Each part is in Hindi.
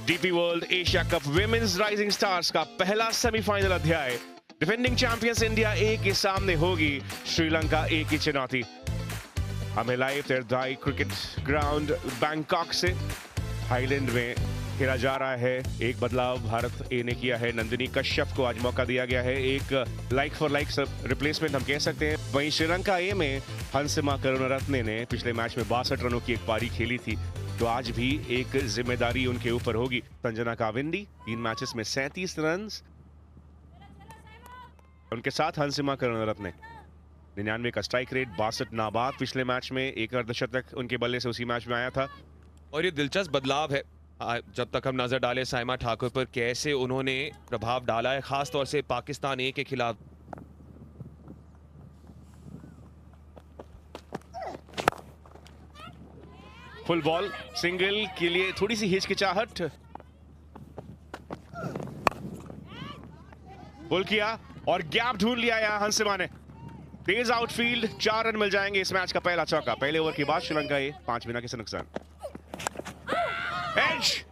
DP world Asia cup women's rising stars का पहला सेमीफाइनल अध्याय। डिफेंडिंग चैंपियंस इंडिया ए के सामने होगी श्रीलंका ए की चुनौती। हमें लाइव तेरदाई क्रिकेट ग्राउंड बैंकॉक से हाईलैंड में खेला जा रहा है। एक बदलाव भारत ए ने किया है, नंदिनी कश्यप को आज मौका दिया गया है। एक लाइक फॉर लाइक रिप्लेसमेंट हम कह सकते हैं। वहीं श्रीलंका ए में हंसिमा करुणारत्ने ने पिछले मैच में 62 रनों की एक पारी खेली थी, तो आज भी एक जिम्मेदारी उनके ऊपर होगी। संजना काविंदी 3 मैचेस में 37 रन, उनके साथ हंसिमा करुणारत्ने 99 का स्ट्राइक रेट, 62 नाबाद। पिछले मैच में एक अर्धशतक उनके बल्ले से उसी मैच में आया था। और ये दिलचस्प बदलाव है। जब तक हम नजर डाले साइमा ठाकुर पर कैसे उन्होंने प्रभाव डाला है, खास तौर से पाकिस्तान ए के खिलाफ। फुल बॉल सिंगल के लिए थोड़ी सी हिचकिचाहट, पुल किया और गैप ढूंढ लिया यहां हंसिमा ने। तेज आउटफील्ड, 4 रन मिल जाएंगे। इस मैच का पहला चौका पहले ओवर के बाद श्रीलंका ए 5 बिना किसी नुकसान। एज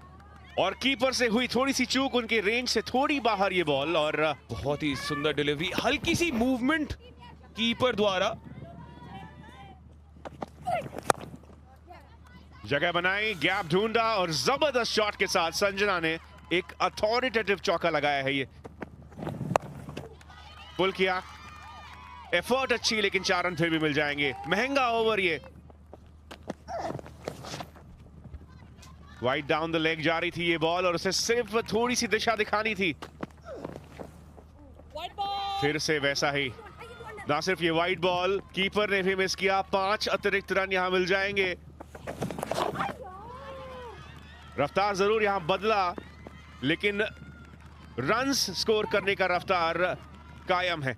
और कीपर से हुई थोड़ी सी चूक, उनके रेंज से थोड़ी बाहर ये बॉल, और बहुत ही सुंदर डिलीवरी, हल्की सी मूवमेंट कीपर द्वारा, जगह बनाई, गैप ढूंढा और जबरदस्त शॉट के साथ संजना ने एक अथॉरिटेटिव चौका लगाया है। ये पुल किया, एफर्ट अच्छी, लेकिन 4 रन फिर भी मिल जाएंगे। महंगा ओवर ये। वाइड डाउन द लेग जा रही थी ये बॉल और उसे सिर्फ थोड़ी सी दिशा दिखानी थी। फिर से वैसा ही, ना सिर्फ ये वाइड बॉल, कीपर ने भी मिस किया। 5 अतिरिक्त रन यहां मिल जाएंगे। रफ्तार जरूर यहां बदला, लेकिन रन्स स्कोर करने का रफ्तार कायम है।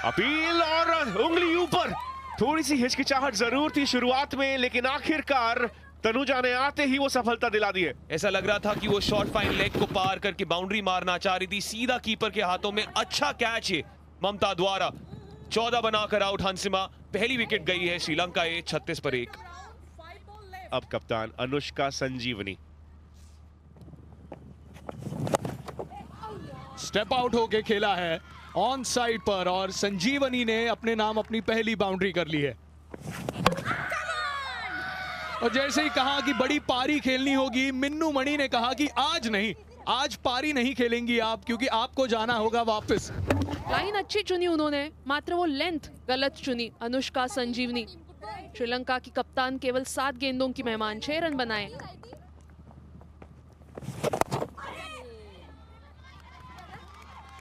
अपील और उंगली ऊपर। थोड़ी सी हिचकिचाहट जरूर थी शुरुआत में, लेकिन आखिरकार तनुजा ने आते ही वो सफलता दिला दी है। ऐसा लग रहा था कि वो शॉर्ट फाइन लेग को पार करके बाउंड्री मारना चाह रही थी, सीधा कीपर के हाथों में। अच्छा कैच है ममता द्वारा। 14 बनाकर आउट हंसिमा। पहली विकेट गई है श्रीलंका ए 36 पर 1। अब कप्तान अनुष्का संजीवनी स्टेप आउट होके खेला है ऑन साइड पर, और संजीवनी ने अपने नाम अपनी पहली बाउंड्री कर ली है। और जैसे ही कहा कि बड़ी पारी खेलनी होगी, मिन्नू मणि ने कहा कि आज नहीं, आज पारी नहीं खेलेंगी आप, क्योंकि आपको जाना होगा वापस। लाइन अच्छी चुनी उन्होंने, मात्र वो लेंथ गलत चुनी। अनुष्का संजीवनी श्रीलंका की कप्तान केवल 7 गेंदों की मेहमान, 6 रन बनाए।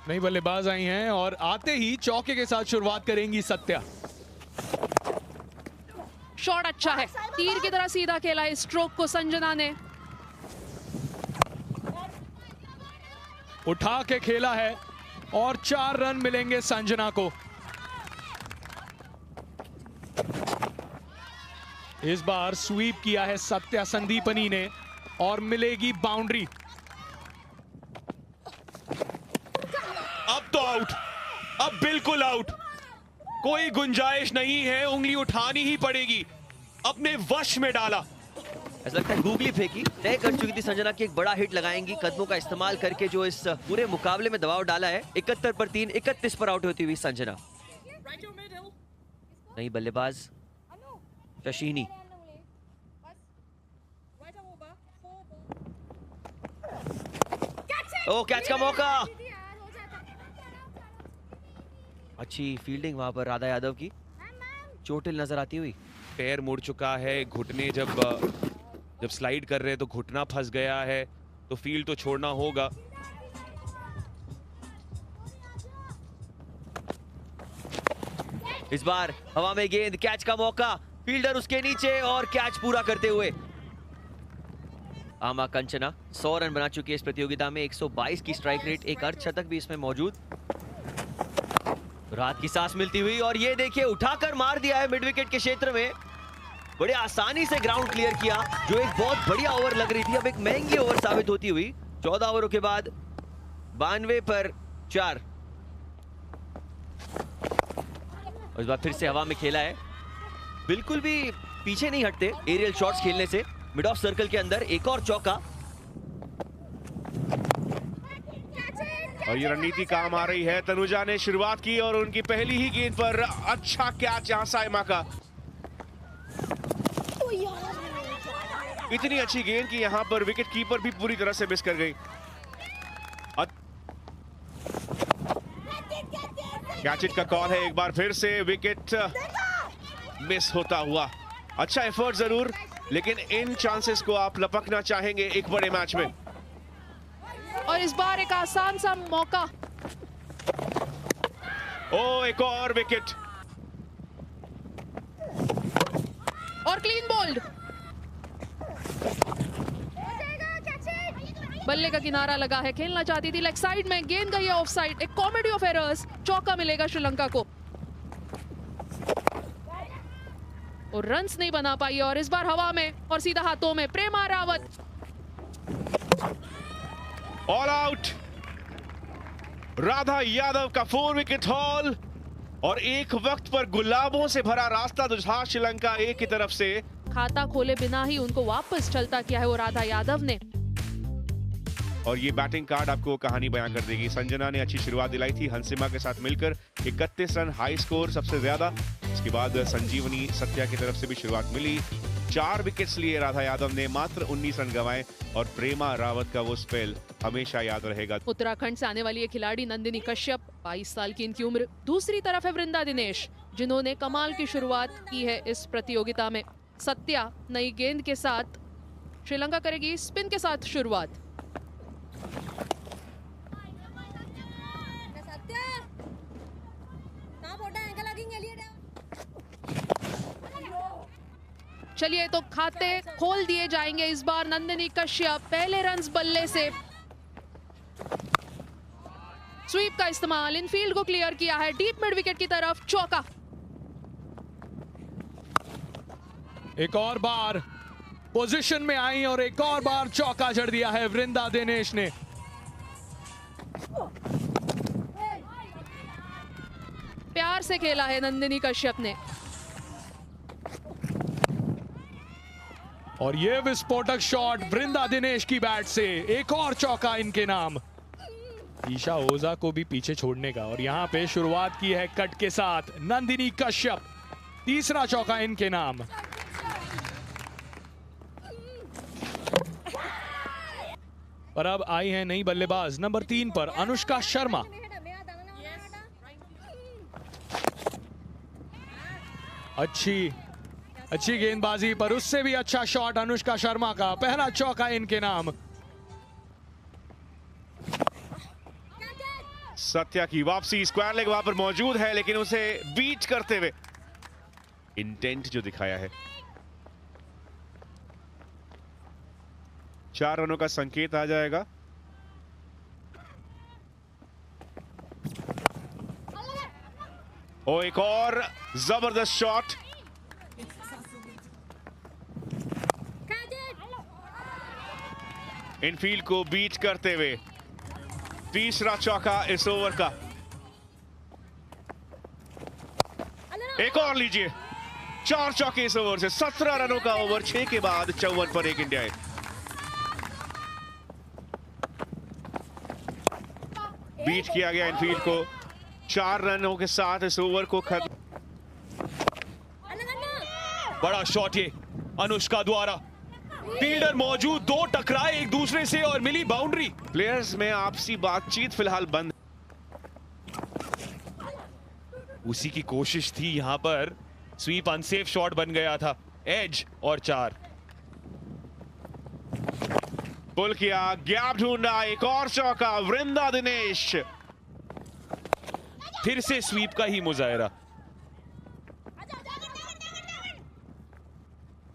नई बल्लेबाज आई हैं और आते ही चौके के साथ शुरुआत करेंगी सत्या। शॉट अच्छा है, तीर की तरह सीधा खेला है स्ट्रोक को संजना ने। उठा के खेला है और 4 रन मिलेंगे संजना को। इस बार स्वीप किया है सत्या संदीपनी ने और मिलेगी बाउंड्री। अब तो आउट, अब बिल्कुल आउट, कोई गुंजाइश नहीं है। उंगली उठानी ही पड़ेगी, अपने वश में डाला। ऐसा लगता है गूगली फेंकी, तय कर चुकी थी संजना की एक बड़ा हिट लगाएंगी, कदमों का इस्तेमाल करके जो इस पूरे मुकाबले में दबाव डाला है। 71 पर 3, 31 पर आउट होती हुई संजना। नई बल्लेबाज शशीनी, ओ कैच का मौका। अच्छी फील्डिंग वहां पर राधा यादव की, चोटिल नजर आती हुई। पैर मुड़ चुका है, घुटने जब स्लाइड कर रहे हैं तो घुटना फंस गया है, तो फील्ड तो छोड़ना होगा। इस बार हवा में गेंद, कैच का मौका, फील्डर उसके नीचे और कैच पूरा करते हुए आमा कंचना 100 रन बना चुकी है इस प्रतियोगिता में। 122 की स्ट्राइक रेट, एक अर्धशतक भी इसमें मौजूद। रात की सांस मिलती हुई, और ये देखिए उठाकर मार दिया है मिड विकेट के क्षेत्र में। बड़े आसानी से ग्राउंड क्लियर किया, जो एक बहुत बढ़िया ओवर लग रही थी, अब एक महंगी ओवर साबित होती हुई। 14 ओवरों के बाद 92 पर 4। इस बार फिर से हवा में खेला है, बिल्कुल भी पीछे नहीं हटते एरियल शॉट्स खेलने से। मिड ऑफ सर्कल के अंदर एक और चौका। और ये रणनीति काम आ रही है। तनुजा ने शुरुआत की और उनकी पहली ही गेंद पर अच्छा कैच यहां साइमा का। इतनी अच्छी गेंद कि यहां पर विकेट कीपर भी पूरी तरह से मिस कर गई। कैच इट का कॉल है एक बार फिर से। विकेट मिस होता हुआ। अच्छा एफर्ट जरूर, लेकिन इन चांसेस को आप लपकना चाहेंगे एक बड़े मैच में। और इस बार एक आसान सा मौका। ओ एक और विकेट और क्लीन बोल्ड। बल्ले का किनारा लगा है, खेलना चाहती थी लेग साइड में, गेंद गई है ऑफ साइड। एक कॉमेडी ऑफ एरर्स, चौका मिलेगा श्रीलंका को। और रन्स नहीं बना पाई और इस बार हवा में और सीधा हाथों में। प्रेमा रावत ऑल आउट। राधा यादव का 4 विकेट हॉल और एक वक्त पर गुलाबों से भरा रास्ता जो था श्रीलंका ए की तरफ से, खाता खोले बिना ही उनको वापस चलता किया है वो राधा यादव ने। और ये बैटिंग कार्ड आपको कहानी बयां कर देगी। संजना ने अच्छी शुरुआत दिलाई थी हंसिमा के साथ मिलकर, 31 रन हाई स्कोर सबसे ज्यादा। इसके बाद संजीवनी सत्या की तरफ से भी शुरुआत मिली। 4 विकेट्स लिए राधा यादव ने, मात्र 19 रन गंवाए। और प्रेमा रावत का वो स्पेल हमेशा याद रहेगा। उत्तराखंड से आने वाली ये खिलाड़ी नंदिनी कश्यप, 22 साल की इनकी उम्र। दूसरी तरफ है वृंदा दिनेश, जिन्होंने कमाल की शुरुआत की है इस प्रतियोगिता में। सत्या नई गेंद के साथ, श्रीलंका करेगी स्पिन के साथ शुरुआत। चलिए तो खाते खोल दिए जाएंगे इस बार। नंदिनी कश्यप पहले रन्स बल्ले से। स्वीप का इस्तेमाल, इनफील्ड को क्लियर किया है, डीप मिड विकेट की तरफ चौका। एक और बार पोजीशन में आई और एक और बार चौका जड़ दिया है वृंदा दिनेश ने। प्यार से खेला है नंदिनी कश्यप ने। और ये विस्फोटक शॉट वृंदा दिनेश की बैट से, एक और चौका इनके नाम। ईशा ओझा को भी पीछे छोड़ने का, और यहां पे शुरुआत की है कट के साथ नंदिनी कश्यप। तीसरा चौका इनके नाम। पर अब आई है नई बल्लेबाज नंबर 3 पर अनुष्का शर्मा। अच्छी गेंदबाजी, पर उससे भी अच्छा शॉट अनुष्का शर्मा का। पहला चौका इनके नाम। सत्या की वापसी, स्क्वायर लेग वहां पर मौजूद है, लेकिन उसे बीट करते हुए इंटेंट जो दिखाया है। 4 रनों का संकेत आ जाएगा। ओ एक और जबरदस्त शॉट। इनफील्ड को बीट करते हुए तीसरा चौका इस ओवर का। एक और लीजिए, 4 चौके इस ओवर से। 17 रनों का ओवर, 6 के बाद 54 पर एक इंडिया। बीट किया गया इनफील्ड को। 4 रनों के साथ इस ओवर को खत्म। बड़ा शॉट ये अनुष्का द्वारा। फील्डर मौजूद, 2 टकराए एक दूसरे से और मिली बाउंड्री। प्लेयर्स में आपसी बातचीत फिलहाल बंद। उसी की कोशिश थी यहां पर। स्वीप अनसेफ शॉट बन गया था। एज और 4। पुल किया, गैप ढूंढा, एक और चौका। वृंदा दिनेश फिर से स्वीप का ही मुजाहरा।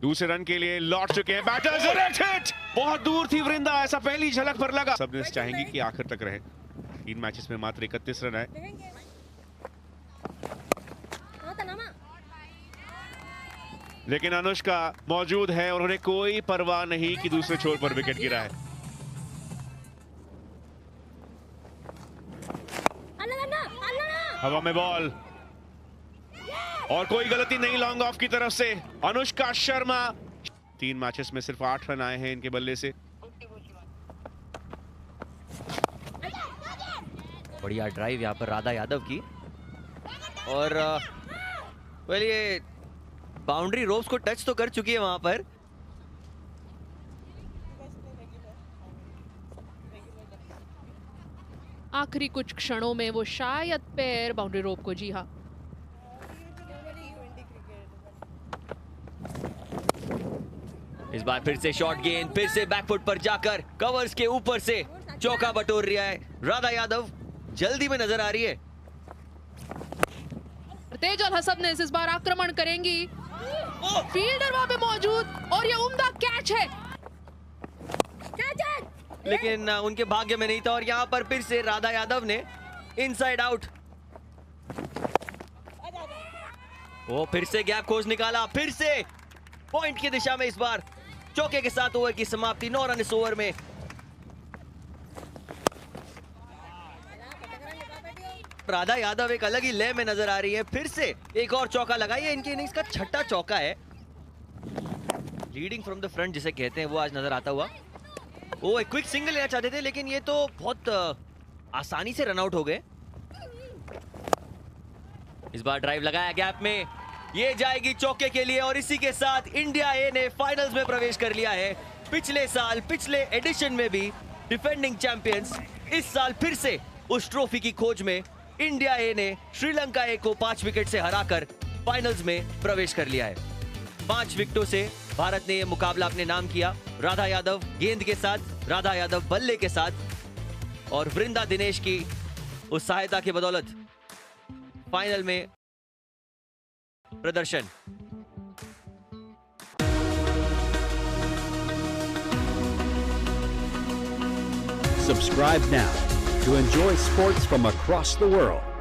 दूसरे रन के लिए लौट चुके हैं बैटर्स। हिट बहुत दूर थी वृंदा, ऐसा पहली झलक पर लगा। सब चाहेंगे कि आखिर तक रहे। 3 मैचेस में मात्र 31 रन आए। लेकिन अनुष्का मौजूद है, उन्होंने कोई परवाह नहीं कि दूसरे छोर पर विकेट गिरा है। हवा में बॉल, और कोई गलती नहीं लॉन्ग ऑफ की तरफ से अनुष्का शर्मा। 3 मैचेस में सिर्फ 8 रन आए हैं इनके बल्ले से। बढ़िया ड्राइव यहाँ पर राधा यादव की, और ये बाउंड्री रोप्स को टच तो कर चुकी है वहां पर। आखिरी कुछ क्षणों में वो शायद पैर बाउंड्री रोप को, जी हाँ। इस बार फिर से शॉर्ट गेंद, फिर से बैकफुट पर जाकर कवर्स के ऊपर से चौका बटोर रहा है राधा यादव। जल्दी में नजर आ रही है। तेजल हसबनेस इस बार आक्रमण करेंगी। फील्डर वहां पे मौजूद और ये उम्दा कैच है, लेकिन उनके भाग्य में नहीं था, और यहां पर फिर से राधा यादव ने इनसाइड आउट। वो फिर से गैप खोज निकाला, फिर से पॉइंट की दिशा में। इस बार चौके के साथ ओवर की समाप्ति, 9 रन इस ओवर में। राधा यादव एक अलग ही लय में नजर आ रही है। फिर से एक और चौका लगाई है, इनकी इनिंग्स का 6ठा चौका है। लीडिंग फ्रॉम द फ्रंट जिसे कहते हैं, वो आज नजर आता हुआ। वो एक क्विक सिंगल लेना चाहते थे, लेकिन ये तो बहुत आसानी से रन आउट हो गए। इस बार ड्राइव लगाया गैप में, ये जाएगी चौके के लिए, और इसी के साथ इंडिया ए ने फाइनल्स में प्रवेश कर लिया है। पिछले साल, पिछले एडिशन में भी डिफेंडिंग चैंपियंस, इस साल फिर से उस ट्रॉफी की खोज में इंडिया ए ने श्रीलंका ए को 5 विकेट से हराकर फाइनल्स में प्रवेश कर लिया है। 5 विकेटों से भारत ने यह मुकाबला अपने नाम किया। राधा यादव गेंद के साथ, राधा यादव बल्ले के साथ, और वृंदा दिनेश की उस सहायता की बदौलत फाइनल में प्रदर्शन। Subscribe now to enjoy sports from across the world.